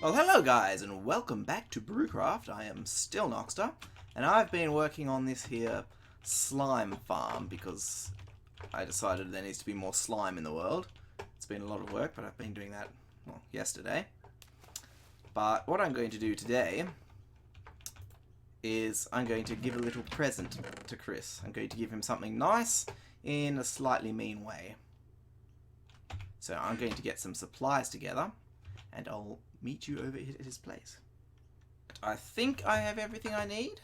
Well, hello guys, and welcome back to BrewCraft. I am still Noxter, and I've been working on this here slime farm because I decided there needs to be more slime in the world. It's been a lot of work, but I've been doing that, well, yesterday. But what I'm going to do today is I'm going to give a little present to Chris. I'm going to give him something nice in a slightly mean way. So I'm going to get some supplies together, and I'll meet you over at his place. I think I have everything I need.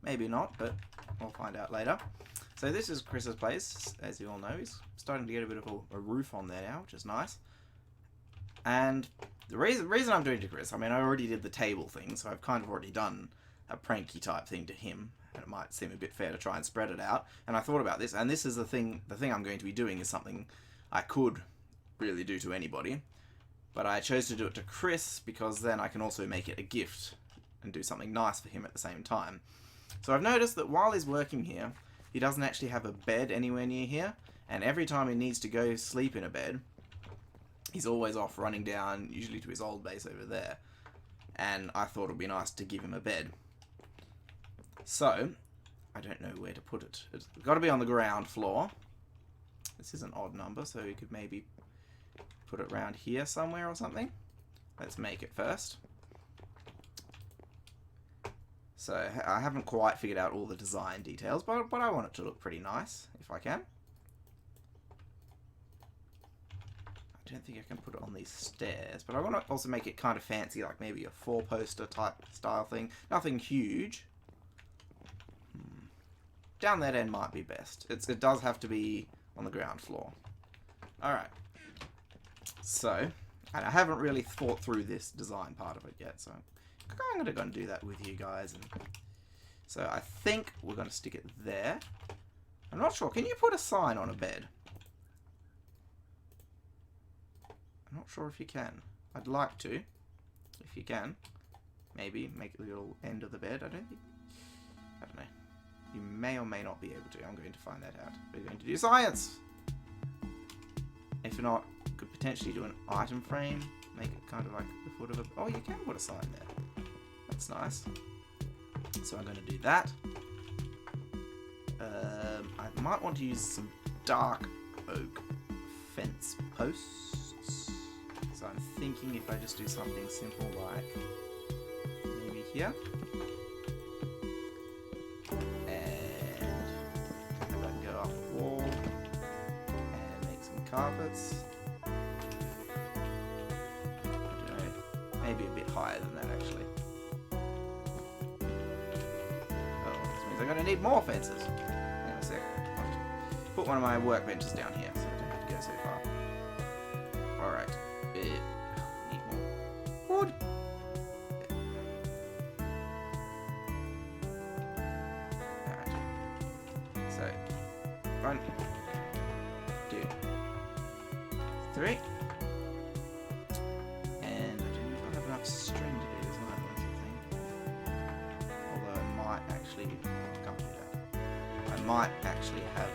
Maybe not, but we'll find out later. So this is Chris's place, as you all know. He's starting to get a bit of a roof on there now, which is nice. And the reason I'm doing it to Chris, I mean, I already did the table thing, so I've kind of already done a pranky type thing to him, and it might seem a bit fair to try and spread it out. And I thought about this, and this is the thing I'm going to be doing is something I could really do to anybody. But I chose to do it to Chris because then I can also make it a gift and do something nice for him at the same time. So I've noticed that while he's working here, he doesn't actually have a bed anywhere near here, and every time he needs to go sleep in a bed, he's always off running down, usually to his old base over there. And I thought it would be nice to give him a bed. So, I don't know where to put it. It's got to be on the ground floor. This is an odd number, so we could maybe put it around here somewhere or something. Let's make it first. So I haven't quite figured out all the design details, but I want it to look pretty nice if I can. I don't think I can put it on these stairs, but I want to also make it kind of fancy, like maybe a four-poster type style thing. Nothing huge. Down that end might be best. It does have to be on the ground floor. Alright. So, and I haven't really thought through this design part of it yet, so I'm going to go and do that with you guys. And so I think we're going to stick it there. I'm not sure. Can you put a sign on a bed? I'm not sure if you can. I'd like to, if you can. Maybe make a little end of the bed. I don't know. You may or may not be able to. I'm going to find that out. We're going to do science! If not, could potentially do an item frame, make it kind of like the foot of a... Oh, you can put a sign there. That's nice. So I'm going to do that. I might want to use some dark oak fence posts. So I'm thinking if I just do something simple like maybe here. And I can go up a wall and make some carpets. Maybe a bit higher than that, actually. Oh, this means I'm going to need more fences. Hang on a sec. I'll just put one of my workbenches down here, so I don't have to go so far. Alright. Need more wood. Alright. So, 1, 2, 3. String to do this line or something. Although I might actually... can't do that. I might actually have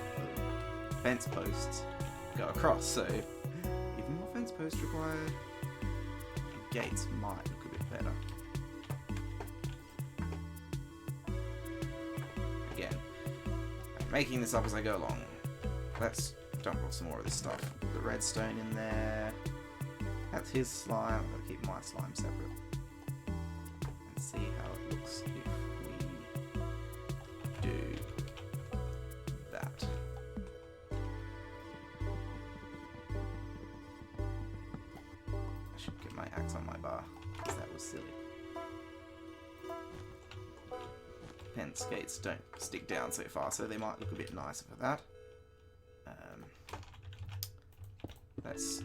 the fence posts go across, so even more fence posts required. The gates might look a bit better. Again, I'm making this up as I go along. Let's dump off some more of this stuff. Put the redstone in there. That's his slime. I'm going to keep my slime separate. And see how it looks if we do that. I should get my axe on my bar, because that was silly. Fence gates don't stick down so far, so they might look a bit nicer for that. Let's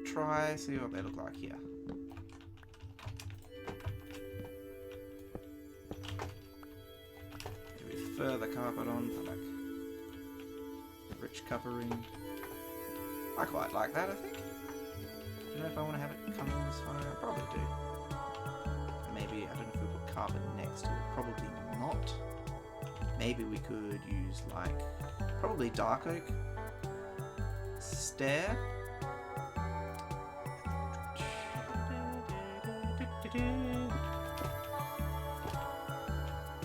try, see what they look like here. Maybe further carpet on for like rich covering. I quite like that, I think. I don't know if I want to have it coming this far. I probably do. Maybe, I don't know if we put carpet next to it. Probably not. Maybe we could use like, probably dark oak stair.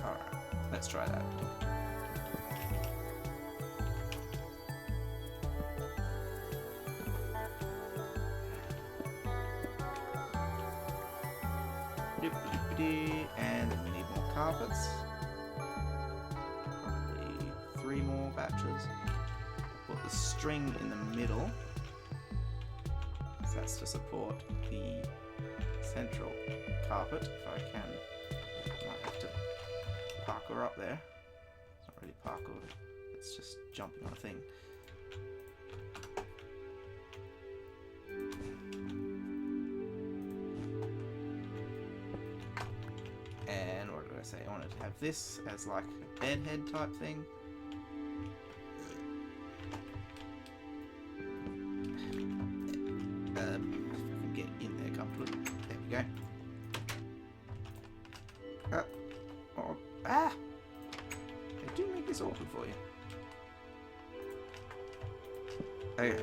Alright, let's try that. And then we need more carpets. Probably 3 more batches. Put the string in the middle. So that's to support the central carpet. If I can, might have to parkour up there. It's not really parkour, it's just jumping on a thing. And what did I say? I wanted to have this as like a bed head type thing. If I can get in there comfortably. There we go. They do make this awkward for you. Okay,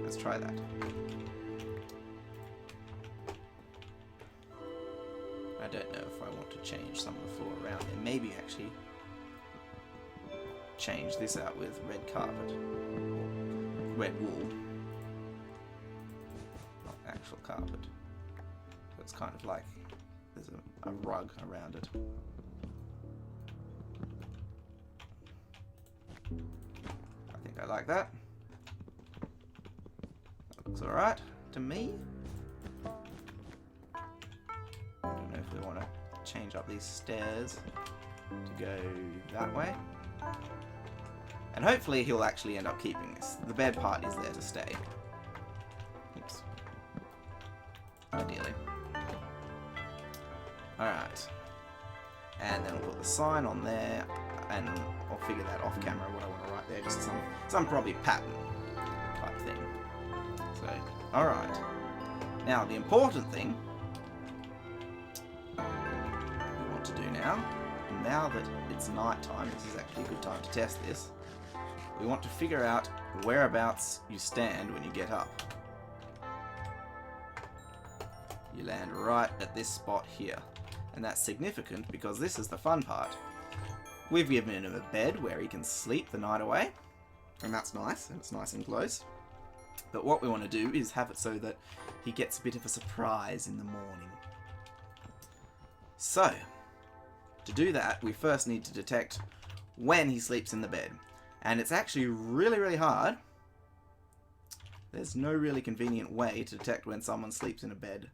let's try that. I don't know if I want to change some of the floor around there. Maybe actually change this out with red carpet. Or red wool. Not actual carpet. So it's kind of like there's a rug around it. I think I like that. That looks alright to me. I don't know if we want to change up these stairs to go that way. And hopefully he'll actually end up keeping this. The bed part is there to stay. Oops. Ideally. Alright. And then we'll put the sign on there, and I'll figure that off camera what I want to write there. Just some probably pattern type thing. So, alright. Now, the important thing we want to do now that it's night time, this is actually a good time to test this, we want to figure out whereabouts you stand when you get up. You land right at this spot here. And that's significant because this is the fun part. We've given him a bed where he can sleep the night away. And that's nice, and it's nice and close. But what we want to do is have it so that he gets a bit of a surprise in the morning. So, to do that, we first need to detect when he sleeps in the bed. And it's actually really, really hard. There's no really convenient way to detect when someone sleeps in a bed.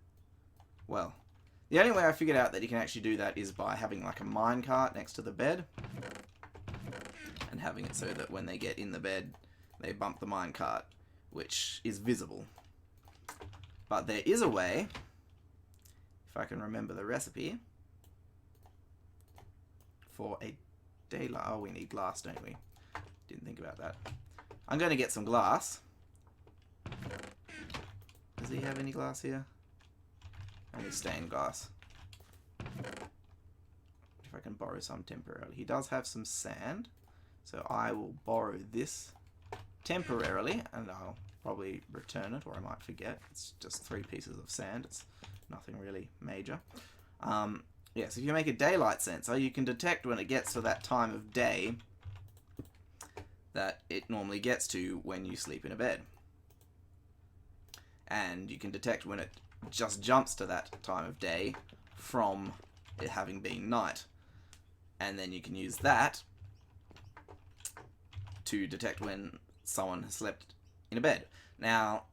Well, the only way I figured out that you can actually do that is by having like a minecart next to the bed. And having it so that when they get in the bed, they bump the minecart, which is visible. But there is a way, if I can remember the recipe, for a daylight. Oh, we need glass, don't we? Didn't think about that. I'm going to get some glass. Does he have any glass here? Only stained glass. If I can borrow some temporarily. He does have some sand, so I will borrow this temporarily, and I'll probably return it, or I might forget. It's just 3 pieces of sand. It's nothing really major. Yes, if you make a daylight sensor, you can detect when it gets to that time of day that it normally gets to when you sleep in a bed. And you can detect when it just jumps to that time of day from it having been night. And then you can use that to detect when someone has slept in a bed. Now,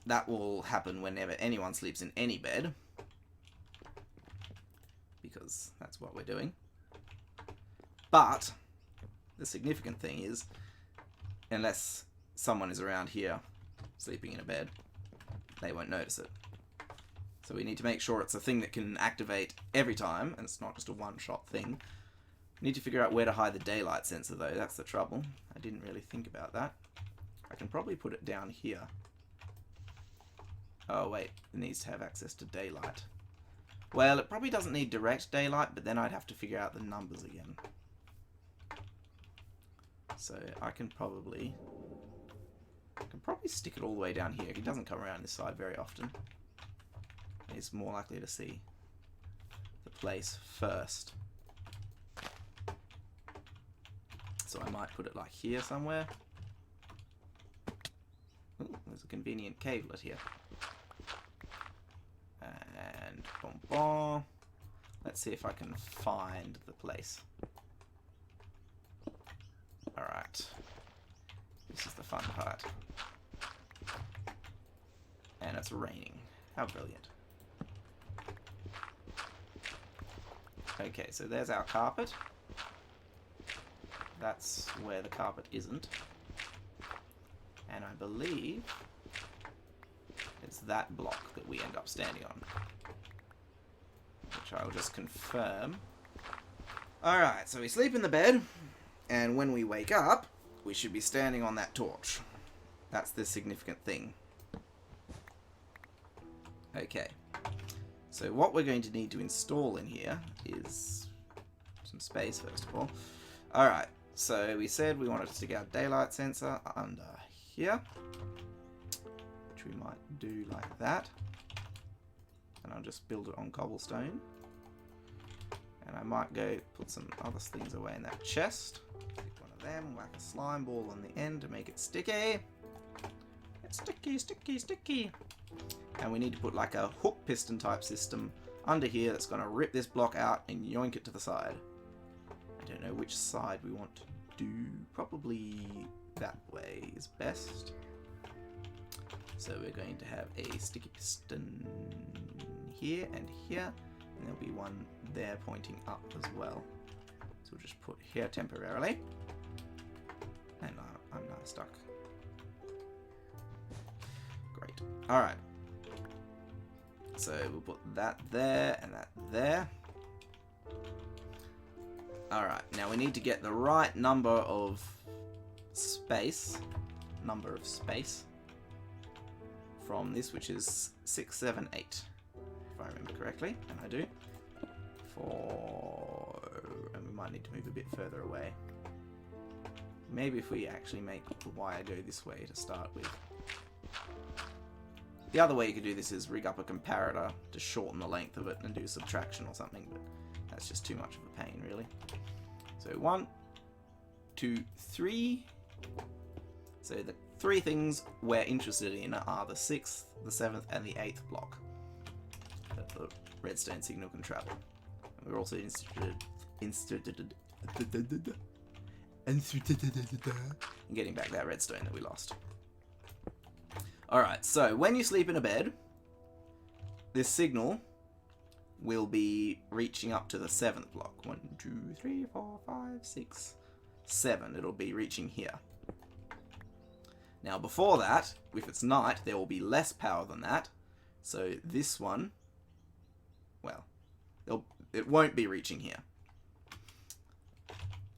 that will happen whenever anyone sleeps in any bed, because that's what we're doing. But the significant thing is, unless someone is around here sleeping in a bed, they won't notice it. So we need to make sure it's a thing that can activate every time, and it's not just a one-shot thing. We need to figure out where to hide the daylight sensor, though. That's the trouble. I didn't really think about that. I can probably put it down here. Oh wait, it needs to have access to daylight. Well, it probably doesn't need direct daylight, but then I'd have to figure out the numbers again. So I can probably stick it all the way down here. He doesn't come around this side very often. is more likely to see the place first. So I might put it like here somewhere. Ooh, there's a convenient cavelet here. And boom, boom. Let's see if I can find the place. Alright. This is the fun part. And it's raining. How brilliant. Okay, so there's our carpet. That's where the carpet isn't. And I believe it's that block that we end up standing on. Which I will just confirm. Alright, so we sleep in the bed, and when we wake up, we should be standing on that torch. That's the significant thing. Okay. So what we're going to need to install in here is some space, first of all. Alright, so we said we wanted to stick our daylight sensor under here, which we might do like that. And I'll just build it on cobblestone. And I might go put some other things away in that chest. Pick one of them, whack a slime ball on the end to make it sticky. It's sticky, sticky, sticky. And we need to put like a hook piston type system under here that's going to rip this block out and yoink it to the side. I don't know which side we want to do. Probably that way is best. So we're going to have a sticky piston here and here. And there'll be one there pointing up as well. So we'll just put here temporarily. And I'm now stuck. Great. Alright. So we'll put that there and that there. Alright, now we need to get the right number of space. From this, which is 6, 7, 8. If I remember correctly, and I do. And we might need to move a bit further away. Maybe if we actually make the wire go this way to start with. The other way you could do this is rig up a comparator to shorten the length of it and do subtraction or something, but that's just too much of a pain, really. So 1, 2, 3. So the 3 things we're interested in are the 6th, the 7th, and the 8th block that the redstone signal can travel. And we're also interested in getting back that redstone that we lost. Alright, so when you sleep in a bed, this signal will be reaching up to the 7th block. 1, 2, 3, 4, 5, 6, 7. It'll be reaching here. Now before that, if it's night, there will be less power than that. So this one, well, it won't be reaching here.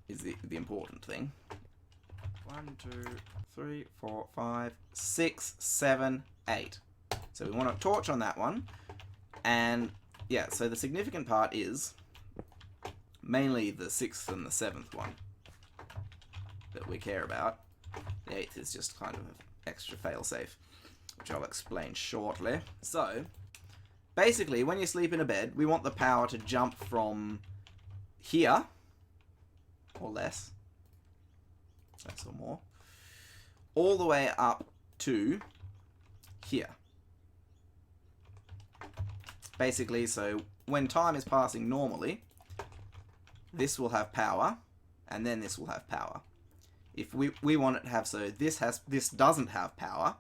Is the important thing. 1, 2, 3, 4, 5, 6, 7, 8. So we want a torch on that one. And yeah, so the significant part is mainly the 6th and the 7th one that we care about. The 8th is just kind of an extra failsafe, which I'll explain shortly. So basically, when you sleep in a bed, we want the power to jump from here, or less or more, all the way up to here. Basically, so when time is passing normally, this will have power, and then this will have power. If we want it to have, so this doesn't have power,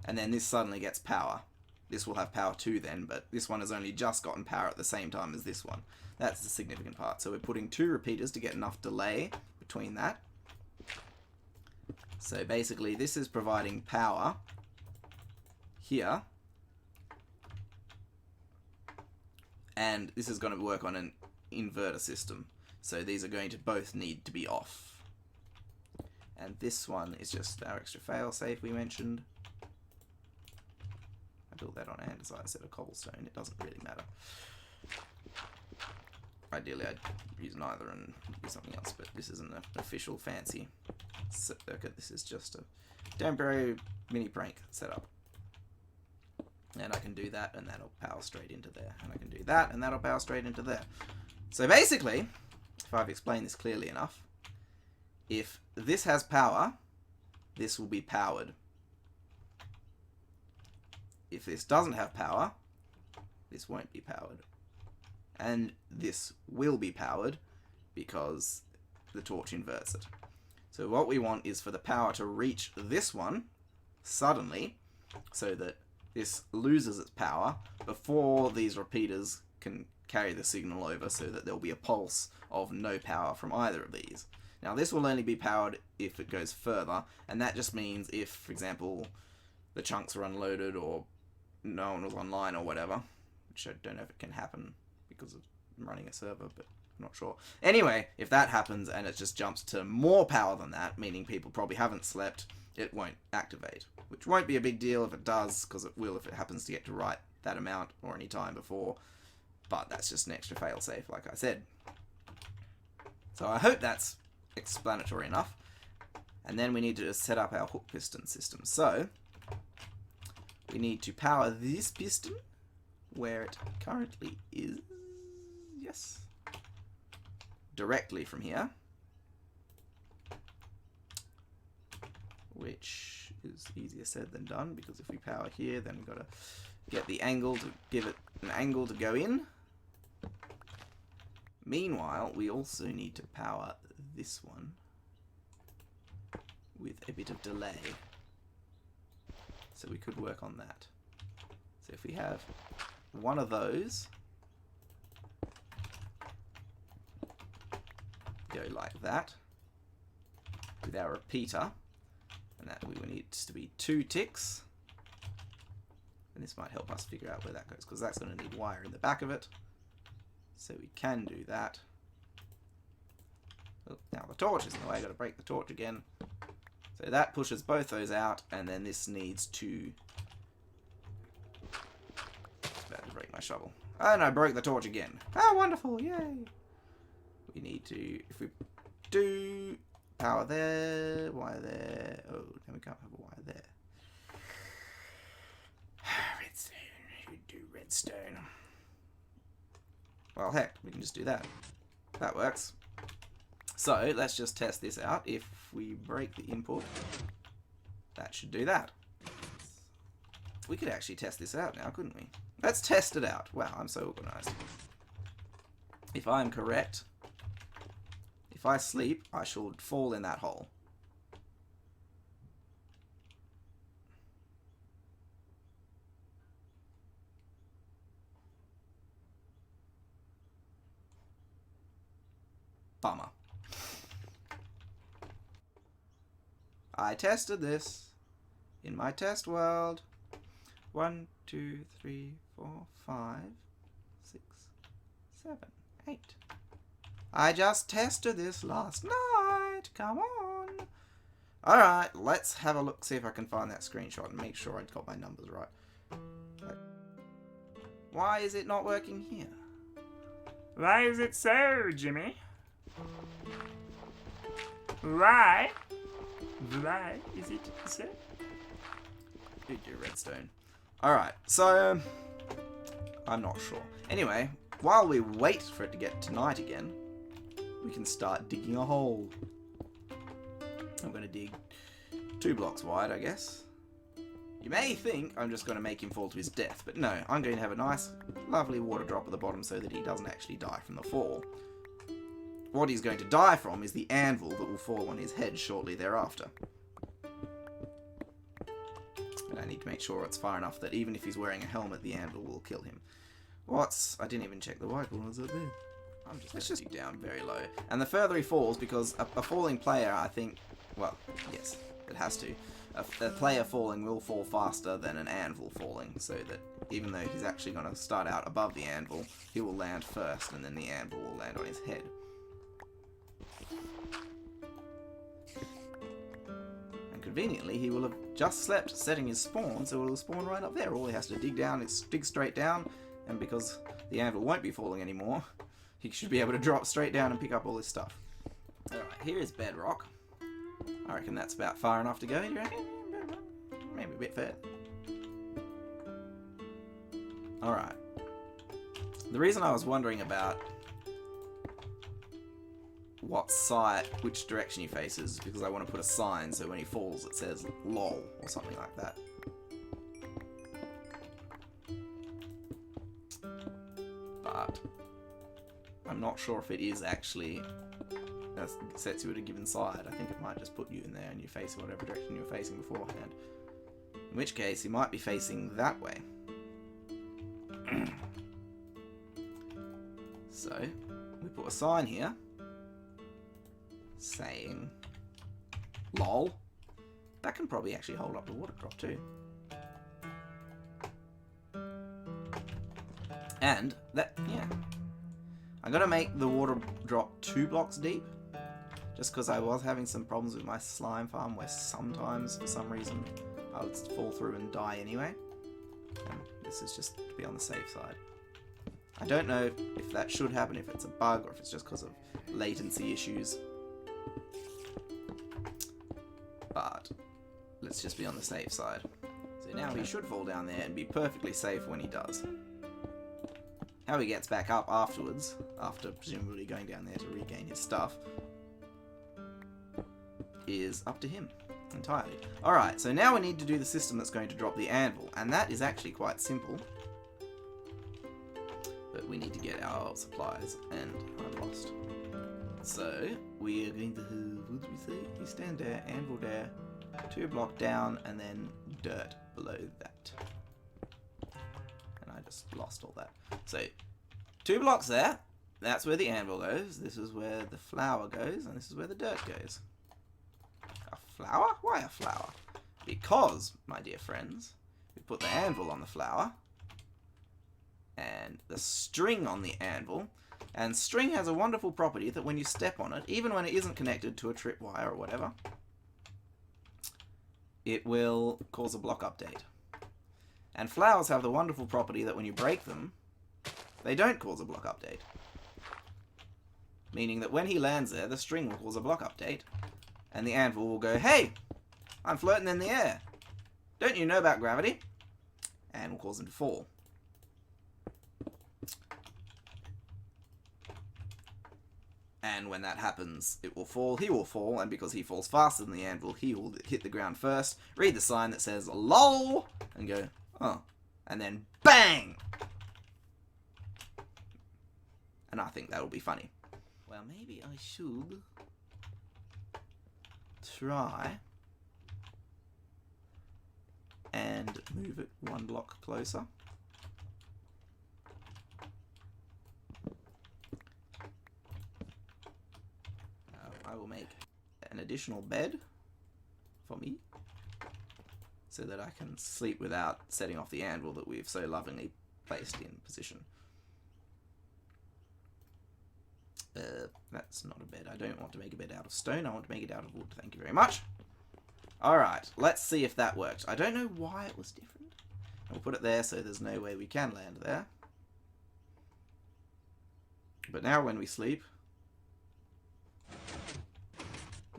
and then this suddenly gets power. This will have power too then, but this one has only just gotten power at the same time as this one. That's the significant part. So we're putting 2 repeaters to get enough delay between that. So basically this is providing power here. And this is going to work on an inverter system. So these are going to both need to be off. And this one is just our extra failsafe we mentioned. I built that on andesite instead of cobblestone. It doesn't really matter. Ideally I'd use neither and do something else, but this isn't an official fancy circuit. This is just a temporary mini prank setup. And I can do that, and that'll power straight into there. And I can do that, and that'll power straight into there. So basically, if I've explained this clearly enough, if this has power, this will be powered. If this doesn't have power, this won't be powered. And this will be powered because the torch inverts it. So what we want is for the power to reach this one suddenly, so that this loses its power before these repeaters can carry the signal over, so that there'll be a pulse of no power from either of these. Now this will only be powered if it goes further, and that just means if, for example, the chunks are unloaded or no one was online or whatever, which I don't know if it can happen because of running a server, but I'm not sure. Anyway, if that happens and it just jumps to more power than that, meaning people probably haven't slept, it won't activate. Which won't be a big deal if it does, because it will if it happens to get to write that amount or any time before. But that's just an extra failsafe, like I said. So I hope that's explanatory enough. And then we need to set up our hook piston system. So we need to power this piston where it currently is. Yes. Directly from here. Which is easier said than done, because if we power here, then we've got to get the angle to give it an angle to go in. Meanwhile, we also need to power this one with a bit of delay. So we could work on that. So if we have one of those go like that with our repeater, and that we need to be 2 ticks, and this might help us figure out where that goes, because that's going to need wire in the back of it, so we can do that. Oh, now the torch is in the way, I've got to break the torch again. So that pushes both those out, and then this needs to... It's about to break my shovel. Oh no, I broke the torch again. Oh, wonderful, yay! We need to, if we do power there, wire there, oh, then we can't have a wire there. Redstone, we do redstone. Well, heck, we can just do that. That works. So, let's just test this out. If we break the input, that should do that. We could actually test this out now, couldn't we? Let's test it out. Wow, I'm so organized. If I'm correct, if I sleep, I should fall in that hole. Bummer. I tested this in my test world. 1, 2, 3, 4, 5, 6, 7, 8. I just tested this last night. Come on. Alright, let's have a look, see if I can find that screenshot and make sure I got my numbers right. Why is it not working here? Why is it so, Jimmy? Why? Why is it so? You do redstone. Alright, so... I'm not sure. Anyway, while we wait for it to get to night again, we can start digging a hole. I'm going to dig 2 blocks wide, I guess. You may think I'm just going to make him fall to his death, but no, I'm going to have a nice, lovely water drop at the bottom so that he doesn't actually die from the fall. What he's going to die from is the anvil that will fall on his head shortly thereafter. But I need to make sure it's far enough that even if he's wearing a helmet, the anvil will kill him. I didn't even check the whiteboard. Was it there? Let's just dig down very low. And the further he falls, because a falling player, I think, well, yes, it has to. A player falling will fall faster than an anvil falling, so that even though he's actually going to start out above the anvil, he will land first, and then the anvil will land on his head. And conveniently, he will have just slept setting his spawn, so it will spawn right up there. All he has to dig down is dig straight down, and because the anvil won't be falling anymore, he should be able to drop straight down and pick up all this stuff. Alright, here is bedrock. I reckon that's about far enough to go, you reckon? Maybe a bit further. Alright. The reason I was wondering about what side, which direction he faces, is because I want to put a sign so when he falls it says LOL or something like that. But I'm not sure if it is actually sets you at a given side. I think it might just put you in there and you face whatever direction you were facing beforehand. In which case, he might be facing that way. So, we put a sign here saying LOL. That can probably actually hold up the water drop too. And that, yeah. I'm going to make the water drop 2 blocks deep. Just because I was having some problems with my slime farm where sometimes, for some reason, I would fall through and die anyway. And this is just to be on the safe side. I don't know if that should happen, if it's a bug, or if it's just because of latency issues. But let's just be on the safe side. So now he should fall down there and be perfectly safe when he does. How he gets back up afterwards, after presumably going down there to regain his stuff, is up to him entirely. Alright, so now we need to do the system that's going to drop the anvil, and that is actually quite simple. But we need to get our supplies, and I'm lost. So, we are going to have, what did we say? You stand there, anvil there, 2 block down, and then dirt below that. And I just lost all that. So, 2 blocks there, that's where the anvil goes, this is where the flour goes, and this is where the dirt goes. A flour? Why a flour? Because, my dear friends, we put the anvil on the flour, and the string on the anvil, and string has a wonderful property that when you step on it, even when it isn't connected to a tripwire or whatever, it will cause a block update. And flours have the wonderful property that when you break them, they don't cause a block update. Meaning that when he lands there, the string will cause a block update, and the anvil will go, "Hey, I'm floating in the air. Don't you know about gravity?" And will cause him to fall. And when that happens, it will fall, he will fall, and because he falls faster than the anvil, he will hit the ground first, read the sign that says LOL, and go, "Oh," and then BANG! And I think that'll be funny. Well, maybe I should try and move it 1 block closer. I will make an additional bed for me so that I can sleep without setting off the anvil that we've so lovingly placed in position. That's not a bed. I don't want to make a bed out of stone. I want to make it out of wood. Thank you very much. Alright, let's see if that worked. I don't know why it was different. We'll put it there so there's no way we can land there. But now when we sleep...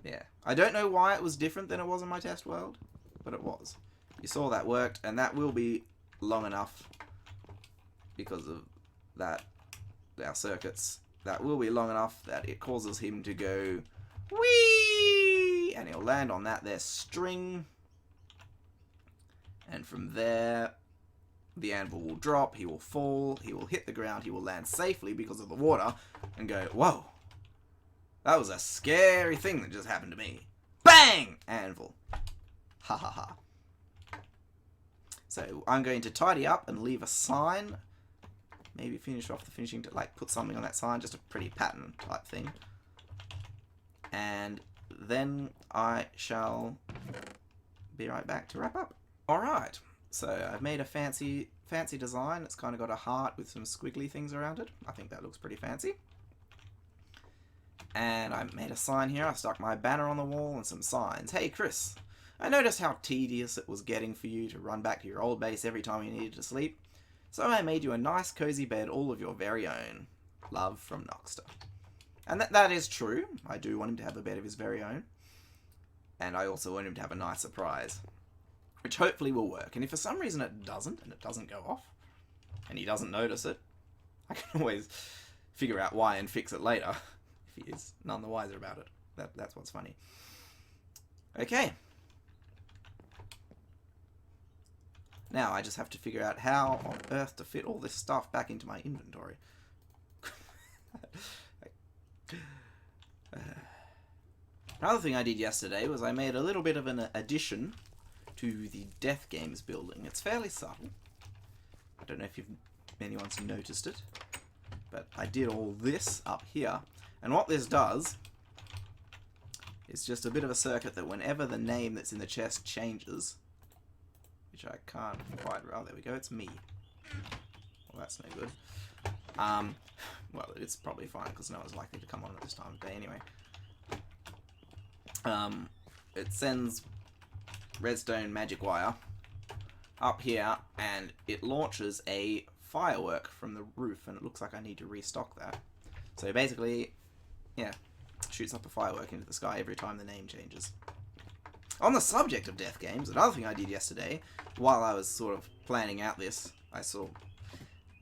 yeah. I don't know why it was different than it was in my test world, but it was. You saw that worked, and that will be long enough because of that, our circuits. That will be long enough that it causes him to go whee, and he'll land on that there string, and from there the anvil will drop, he will fall, he will hit the ground, he will land safely because of the water, and go, "Whoa, that was a scary thing that just happened to me." Bang! Anvil. Ha ha ha. So I'm going to tidy up and leave a sign. Maybe finish off the finishing to like put something on that sign, just a pretty pattern type thing. And then I shall be right back to wrap up. Alright, so I've made a fancy design. It's kind of got a heart with some squiggly things around it. I think that looks pretty fancy. And I made a sign here. I stuck my banner on the wall and some signs. "Hey Chris, I noticed how tedious it was getting for you to run back to your old base every time you needed to sleep. So I made you a nice cozy bed all of your very own. Love from Noxter." And that is true. I do want him to have a bed of his very own. And I also want him to have a nice surprise. Which hopefully will work. And if for some reason it doesn't, and it doesn't go off, and he doesn't notice it, I can always figure out why and fix it later if he is none the wiser about it. That's what's funny. Okay. Now I just have to figure out how on earth to fit all this stuff back into my inventory. Another thing I did yesterday was I made a little bit of an addition to the Death Games building. It's fairly subtle. I don't know if anyone's noticed it, but I did all this up here. And what this does is just a bit of a circuit that whenever the name that's in the chest changes, which I can't quite... Oh, there we go. It's me. Well, that's no good. Well, it's probably fine because no one's likely to come on at this time of day anyway. It sends redstone magic wire up here and it launches a firework from the roof, and it looks like I need to restock that. So basically, yeah, shoots up a firework into the sky every time the name changes. On the subject of Death Games, another thing I did yesterday, while I was sort of planning out this, I felt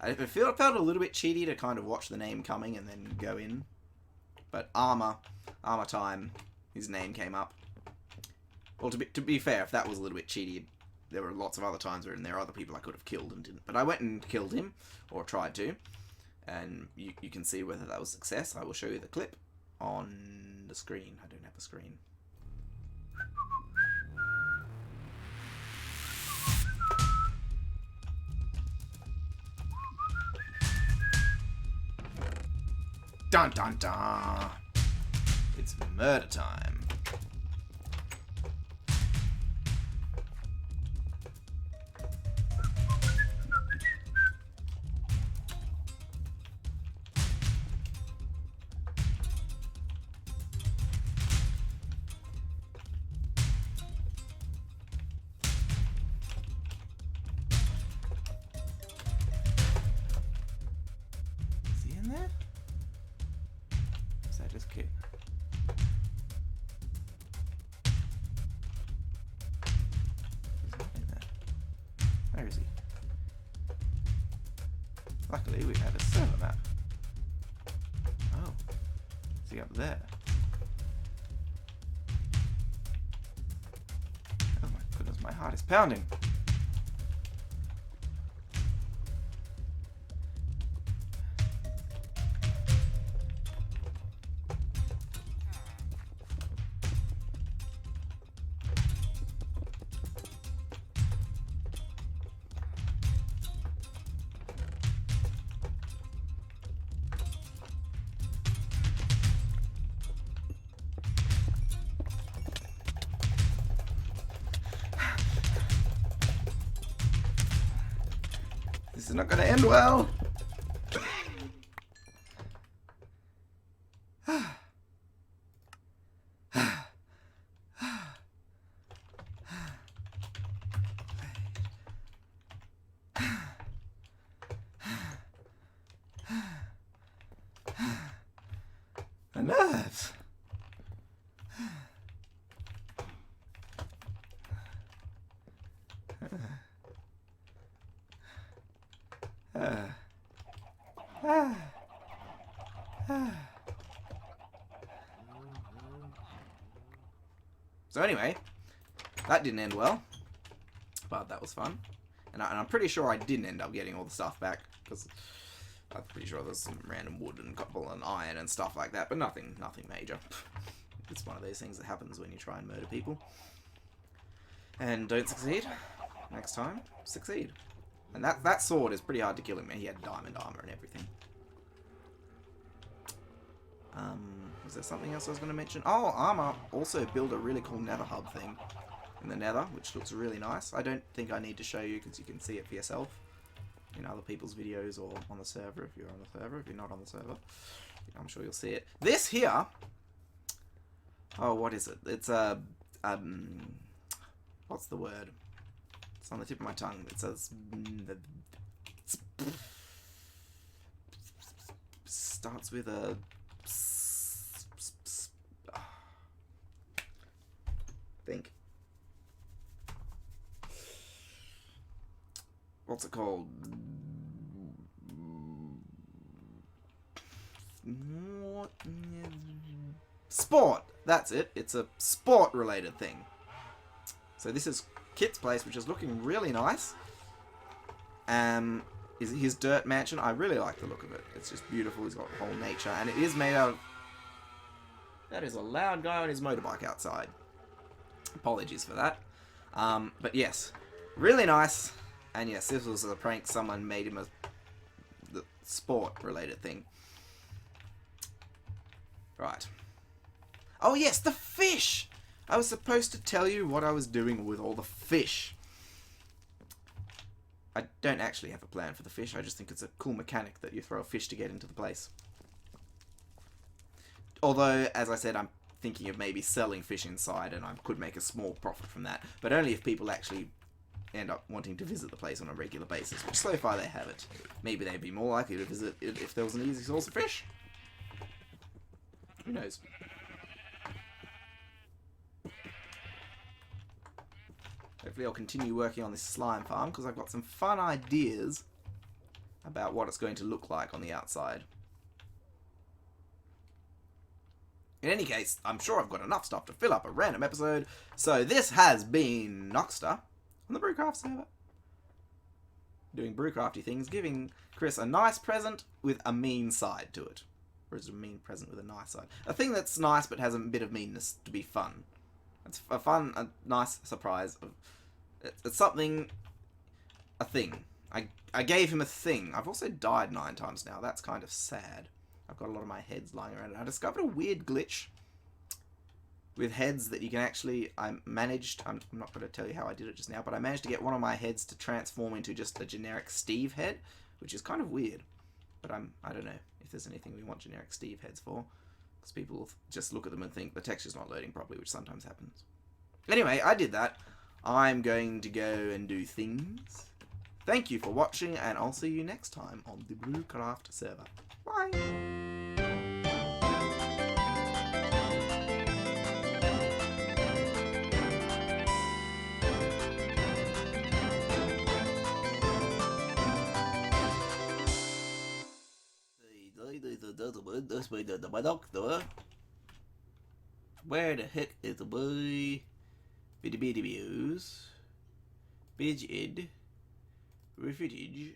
a little bit cheaty to kind of watch the name coming and then go in. But Armor Time, his name came up. Well, to be fair, if that was a little bit cheaty, there were lots of other times where there are other people I could have killed and didn't. But I went and killed him, or tried to, and you can see whether that was a success. I will show you the clip on the screen. I don't have a screen. Dun dun dun! It's murder time. Is he in there? Is that just kid? He's not in there. Where is he? Luckily, we have a server map. Oh, is he up there? Oh my goodness, my heart is pounding. This is not going to end well. The nerves. So anyway, that didn't end well, but that was fun, and I'm pretty sure I didn't end up getting all the stuff back, because I'm pretty sure there's some random wood and copper and iron and stuff like that, but nothing major. It's one of those things that happens when you try and murder people. And don't succeed. Next time, succeed. And that sword is pretty hard to kill him. He had diamond armor and everything. Was there something else I was going to mention? Oh, Armor also built a really cool nether hub thing in the nether, which looks really nice. I don't think I need to show you because you can see it for yourself in other people's videos or on the server if you're on the server. If you're not on the server, I'm sure you'll see it. This here, oh, what is it? It's a, what's the word? It's on the tip of my tongue. It says, starts with a, think. What's it called? Sport. That's it. It's a sport-related thing. So this is Kit's place, which is looking really nice. Is his dirt mansion. I really like the look of it. It's just beautiful. He's got whole nature, and it is made out of... That is a loud guy on his motorbike outside. Apologies for that. But yes, really nice. And yes, this was a prank. Someone made him the sport-related thing. Right. Oh yes, the fish! I was supposed to tell you what I was doing with all the fish. I don't actually have a plan for the fish. I just think it's a cool mechanic that you throw a fish to get into the place. Although, as I said, I'm thinking of maybe selling fish inside, and I could make a small profit from that. But only if people actually end up wanting to visit the place on a regular basis, which so far they haven't. Maybe they'd be more likely to visit it if there was an easy source of fish. Who knows? Hopefully I'll continue working on this slime farm, because I've got some fun ideas about what it's going to look like on the outside. In any case, I'm sure I've got enough stuff to fill up a random episode, so this has been Noxter on the BrewCraft server. Doing BrewCrafty things, giving Chris a nice present with a mean side to it. Or is it a mean present with a nice side? A thing that's nice but has a bit of meanness to be fun. It's a nice surprise. It's something, a thing. I gave him a thing. I've also died 9 times now. That's kind of sad. I've got a lot of my heads lying around. I discovered a weird glitch with heads that you can actually... I'm not going to tell you how I did it just now, but I managed to get one of my heads to transform into just a generic Steve head, which is kind of weird. But I don't know if there's anything we want generic Steve heads for, because people just look at them and think the texture's not loading properly, which sometimes happens. Anyway, I did that. I'm going to go and do things. Thank you for watching, and I'll see you next time on the BrewCraft server. Bye! Where the heck is the boy? Bitty bitty views. Bidge id. Refootage.